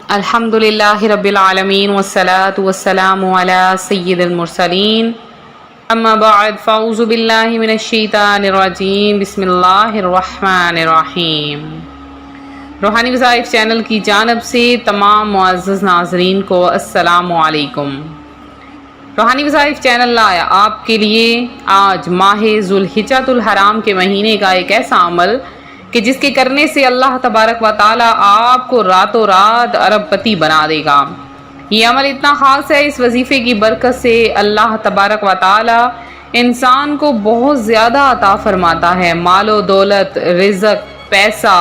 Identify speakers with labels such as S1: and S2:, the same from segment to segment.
S1: الحمدللہ رب العالمین والصلاة والسلام علی سید المرسلین اما بعد فاعوذ باللہ من الشیطان الرجیم بسم اللہ الرحمن الرحیم۔ روحانی وظائف چینل کی جانب سے تمام معزز ناظرین کو السلام علیکم۔ روحانی وظائف چینل لایا آپ کے لیے آج ماہ ذوالحجۃ الحرام کے مہینے کا ایک ایسا عمل کہ جس کے کرنے سے اللہ تبارک و تعالیٰ آپ کو راتوں رات ارب پتی بنا دے گا۔ یہ عمل اتنا خاص ہے، اس وظیفے کی برکت سے اللہ تبارک و تعالیٰ انسان کو بہت زیادہ عطا فرماتا ہے، مال و دولت، رزق، پیسہ،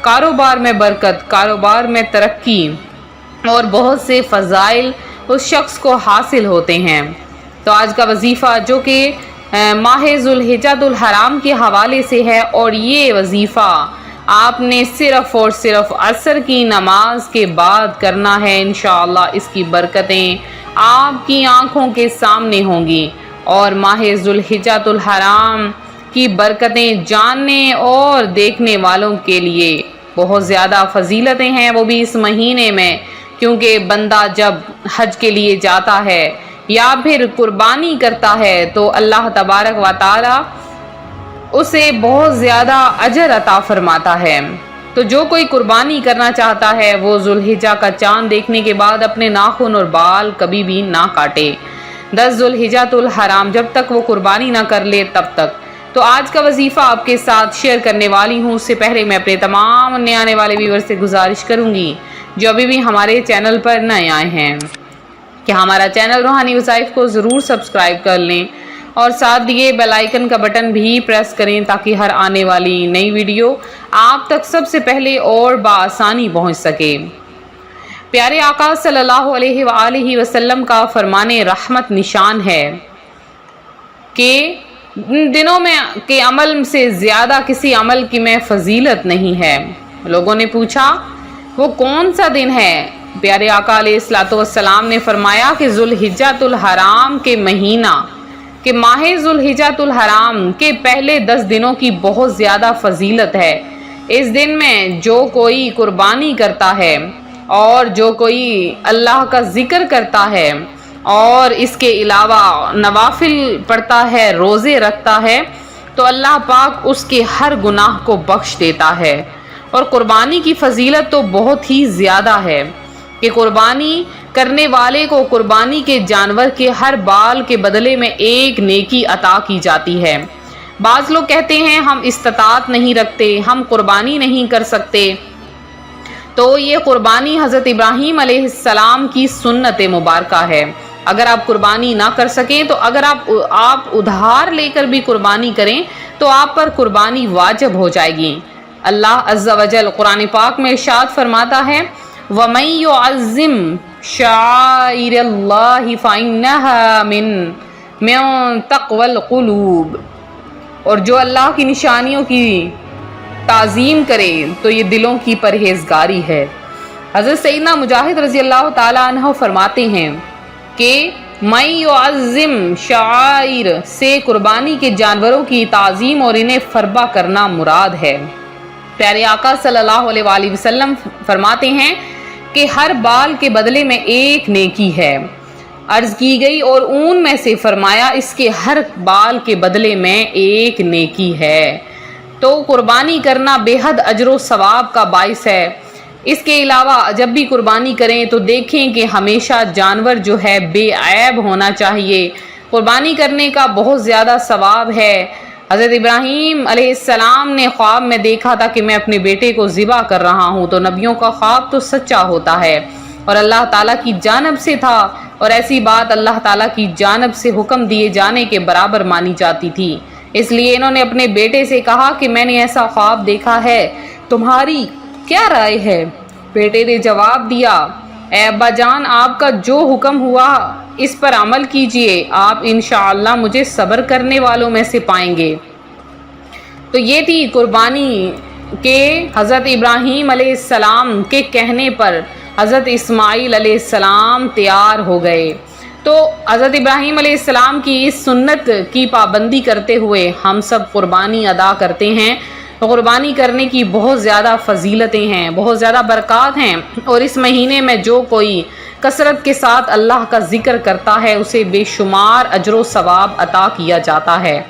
S1: کاروبار میں برکت، کاروبار میں ترقی اور بہت سے فضائل اس شخص کو حاصل ہوتے ہیں۔ تو آج کا وظیفہ جو کہ ماہ ذوالحجۃ الحرام کے حوالے سے ہے، اور یہ وظیفہ آپ نے صرف اور صرف عصر کی نماز کے بعد کرنا ہے۔ انشاءاللہ اس کی برکتیں آپ کی آنکھوں کے سامنے ہوں گی، اور ماہ ذوالحجۃ الحرام کی برکتیں جاننے اور دیکھنے والوں کے لیے بہت زیادہ فضیلتیں ہیں، وہ بھی اس مہینے میں، کیونکہ بندہ جب حج کے لیے جاتا ہے یا پھر قربانی کرتا ہے تو اللہ تبارک و تعالی اسے بہت زیادہ اجر عطا فرماتا ہے۔ تو جو کوئی قربانی کرنا چاہتا ہے وہ ذوالحجہ کا چاند دیکھنے کے بعد اپنے ناخن اور بال کبھی بھی نہ کاٹے، 10 ذوالحجۃ الحرام جب تک وہ قربانی نہ کر لے تب تک۔ تو آج کا وظیفہ آپ کے ساتھ شیئر کرنے والی ہوں، اس سے پہلے میں اپنے تمام نئے آنے والے ویور سے گزارش کروں گی جو ابھی بھی ہمارے چینل پر نئے آئے ہیں کہ ہمارا چینل روحانی وظائف کو ضرور سبسکرائب کر لیں، اور ساتھ دیے بیل آئیکن کا بٹن بھی پریس کریں تاکہ ہر آنے والی نئی ویڈیو آپ تک سب سے پہلے اور بآسانی پہنچ سکے۔ پیارے آقا صلی اللہ علیہ وآلہ وسلم کا فرمان رحمت نشان ہے کہ دنوں میں کے عمل سے زیادہ کسی عمل کی میں فضیلت نہیں ہے۔ لوگوں نے پوچھا وہ کون سا دن ہے؟ پیارے آقا علیہ الصلوۃ والسلام نے فرمایا کہ ذوالحجۃ الحرام کے مہینہ کہ ماہ ذوالحجۃ الحرام کے پہلے 10 دنوں کی بہت زیادہ فضیلت ہے۔ اس دن میں جو کوئی قربانی کرتا ہے اور جو کوئی اللہ کا ذکر کرتا ہے اور اس کے علاوہ نوافل پڑھتا ہے، روزے رکھتا ہے، تو اللہ پاک اس کے ہر گناہ کو بخش دیتا ہے۔ اور قربانی کی فضیلت تو بہت ہی زیادہ ہے کہ قربانی کرنے والے کو قربانی کے جانور کے ہر بال کے بدلے میں ایک نیکی عطا کی جاتی ہے۔ بعض لوگ کہتے ہیں ہم استطاعت نہیں رکھتے، ہم قربانی نہیں کر سکتے، تو یہ قربانی حضرت ابراہیم علیہ السلام کی سنت مبارکہ ہے۔ اگر آپ قربانی نہ کر سکیں تو اگر آپ ادھار لے کر بھی قربانی کریں تو آپ پر قربانی واجب ہو جائے گی۔ اللہ عز و جل قرآن پاک میں ارشاد فرماتا ہے وَمَن يُعَظِّمْ شَعَائِرَ اللَّهِ فَإِنَّهَا مِن تَقْوَى الْقُلُوبِ، اور جو اللہ کی نشانیوں کی تعظیم کرے تو یہ دلوں کی پرہیزگاری ہے۔ حضرت سیدنا مجاہد رضی اللہ تعالیٰ عنہ فرماتے ہیں کہ مَن يُعَظِّمْ شَعَائِرَ سے قربانی کے جانوروں کی تعظیم اور انہیں فربہ کرنا مراد ہے۔ پیارے آقا صلی اللہ علیہ وآلہ وسلم فرماتے ہیں کہ ہر بال کے بدلے میں ایک نیکی ہے۔ عرض کی گئی اور اون میں سے فرمایا اس کے ہر بال کے بدلے میں ایک نیکی ہے۔ تو قربانی کرنا بے حد اجر و ثواب کا باعث ہے۔ اس کے علاوہ جب بھی قربانی کریں تو دیکھیں کہ ہمیشہ جانور جو ہے بے عیب ہونا چاہیے۔ قربانی کرنے کا بہت زیادہ ثواب ہے۔ حضرت ابراہیم علیہ السلام نے خواب میں دیکھا تھا کہ میں اپنے بیٹے کو ذبح کر رہا ہوں، تو نبیوں کا خواب تو سچا ہوتا ہے اور اللہ تعالیٰ کی جانب سے تھا، اور ایسی بات اللہ تعالیٰ کی جانب سے حکم دیے جانے کے برابر مانی جاتی تھی۔ اس لیے انہوں نے اپنے بیٹے سے کہا کہ میں نے ایسا خواب دیکھا ہے، تمہاری کیا رائے ہے؟ بیٹے نے جواب دیا اے ابا جان، آپ کا جو حکم ہوا اس پر عمل کیجئے، آپ انشاءاللہ مجھے صبر کرنے والوں میں سے پائیں گے۔ تو یہ تھی قربانی کہ حضرت ابراہیم علیہ السلام کے کہنے پر حضرت اسماعیل علیہ السلام تیار ہو گئے۔ تو حضرت ابراہیم علیہ السلام کی اس سنت کی پابندی کرتے ہوئے ہم سب قربانی ادا کرتے ہیں۔ قربانی کرنے کی بہت زیادہ فضیلتیں ہیں، بہت زیادہ برکات ہیں، اور اس مہینے میں جو کوئی کثرت کے ساتھ اللہ کا ذکر کرتا ہے اسے بے شمار اجر و ثواب عطا کیا جاتا ہے۔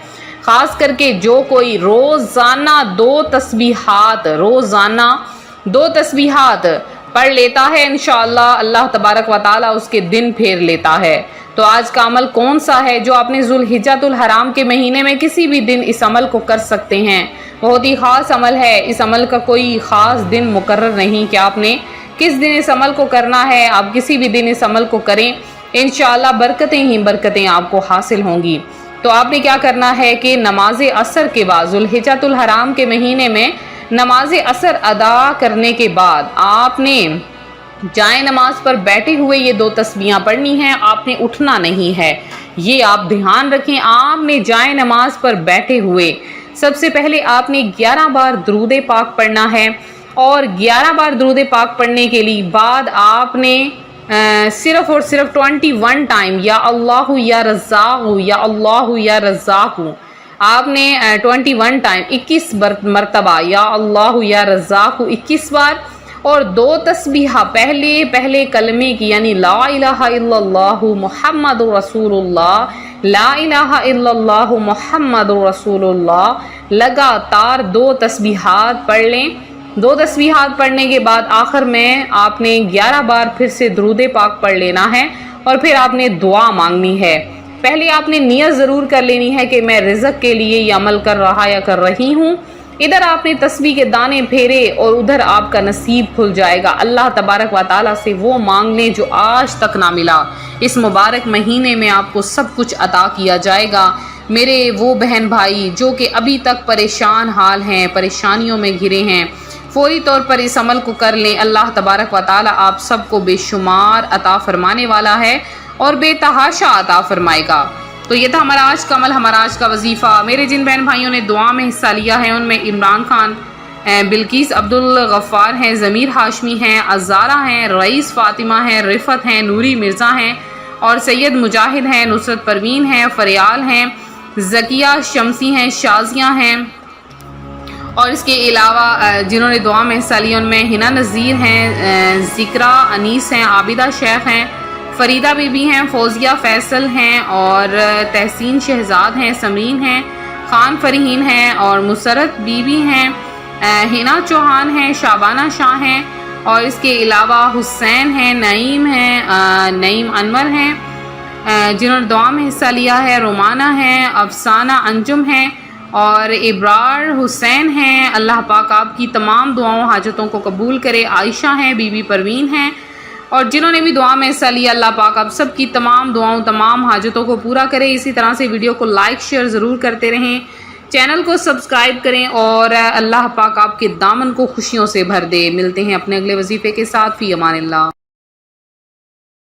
S1: خاص کر کے جو کوئی روزانہ دو تسبیحات پڑھ لیتا ہے انشاءاللہ اللہ تبارک و تعالی اس کے دن پھیر لیتا ہے۔ تو آج کا عمل کون سا ہے جو آپ نے ذوالحجۃ الحرام کے مہینے میں کسی بھی دن اس عمل کو کر سکتے ہیں؟ بہت ہی خاص عمل ہے، اس عمل کا کوئی خاص دن مقرر نہیں کہ آپ نے کس دن اس عمل کو کرنا ہے، آپ کسی بھی دن اس عمل کو کریں، انشاءاللہ برکتیں ہی برکتیں آپ کو حاصل ہوں گی۔ تو آپ نے کیا کرنا ہے کہ نماز عصر کے بعد، ذوالحجۃ الحرام کے مہینے میں نماز عصر ادا کرنے کے بعد آپ نے جائے نماز پر بیٹھے ہوئے یہ دو تسبیحاں پڑھنی ہیں، آپ نے اٹھنا نہیں ہے، یہ آپ دھیان رکھیں۔ آپ نے جائے نماز پر بیٹھے ہوئے سب سے پہلے آپ نے 11 بار درود پاک پڑھنا ہے، اور 11 بار درود پاک پڑھنے کے لیے بعد آپ نے صرف اور صرف 21 ٹائم یا اللہ یا رزاق یا اللہ یا رزاق، آپ نے 21 ٹائم 21 مرتبہ یا اللہ یا رزاق 21 بار، اور دو تسبیحہ پہلے کلمے کی یعنی لا الہ الا اللہ محمد رسول اللہ، لا الہ الا اللہ محمد رسول اللہ، لگاتار دو تسبیحات پڑھ لیں۔ دو تسبیحات پڑھنے کے بعد آخر میں آپ نے 11 بار پھر سے درود پاک پڑھ لینا ہے، اور پھر آپ نے دعا مانگنی ہے۔ پہلے آپ نے نیت ضرور کر لینی ہے کہ میں رزق کے لیے یہ عمل کر رہا یا کر رہی ہوں۔ ادھر آپ نے تسبیح کے دانے پھیرے اور ادھر آپ کا نصیب کھل جائے گا، اللہ تبارک و تعالیٰ سے وہ مانگ لیں جو آج تک نہ ملا، اس مبارک مہینے میں آپ کو سب کچھ عطا کیا جائے گا۔ میرے وہ بہن بھائی جو کہ ابھی تک پریشان حال ہیں، پریشانیوں میں گھرے ہیں، فوری طور پر اس عمل کو کر لیں، اللہ تبارک و تعالیٰ آپ سب کو بے شمار عطا فرمانے والا ہے اور بے تحاشا عطا فرمائے گا۔ تو یہ تھا ہمارا آج کا عمل، ہمارا آج کا وظیفہ۔ میرے جن بہن بھائیوں نے دعا میں حصہ لیا ہے ان میں عمران خان، بلقیس عبدالغفار ہیں، ضمیر ہاشمی ہیں، عزارہ ہیں، رئیس فاطمہ ہیں، رفت ہیں، نوری مرزا ہیں، اور سید مجاہد ہیں، نصرت پروین ہیں، فریال ہیں، ذکیہ شمسی ہیں، شازیہ ہیں، اور اس کے علاوہ جنہوں نے دعا میں حصہ لیا ان میں ہنا نذیر ہیں، ذکرہ انیس ہیں، عابدہ شیخ ہیں، فریدہ بی بی ہیں، فوزیہ فیصل ہیں، اور تحسین شہزاد ہیں، سمرین ہیں، خان فرحین ہیں، اور مسرت بی بی ہیں، ہنا چوہان ہیں، شابانہ شاہ ہیں، اور اس کے علاوہ حسین ہیں، نعیم ہیں، نعیم انور ہیں، جنہوں نے دعا میں حصہ لیا ہے، رومانہ ہیں، افسانہ انجم ہیں، اور ابرار حسین ہیں۔ اللہ پاک آپ کی تمام دعاؤں حاجتوں کو قبول کرے۔ عائشہ ہیں، بی بی پروین ہیں، اور جنہوں نے بھی دعا میں حصہ لیا اللہ پاک آپ سب کی تمام دعاؤں تمام حاجتوں کو پورا کرے۔ اسی طرح سے ویڈیو کو لائک شیئر ضرور کرتے رہیں، چینل کو سبسکرائب کریں، اور اللہ پاک آپ کے دامن کو خوشیوں سے بھر دے۔ ملتے ہیں اپنے اگلے وظیفے کے ساتھ، فی امان اللہ۔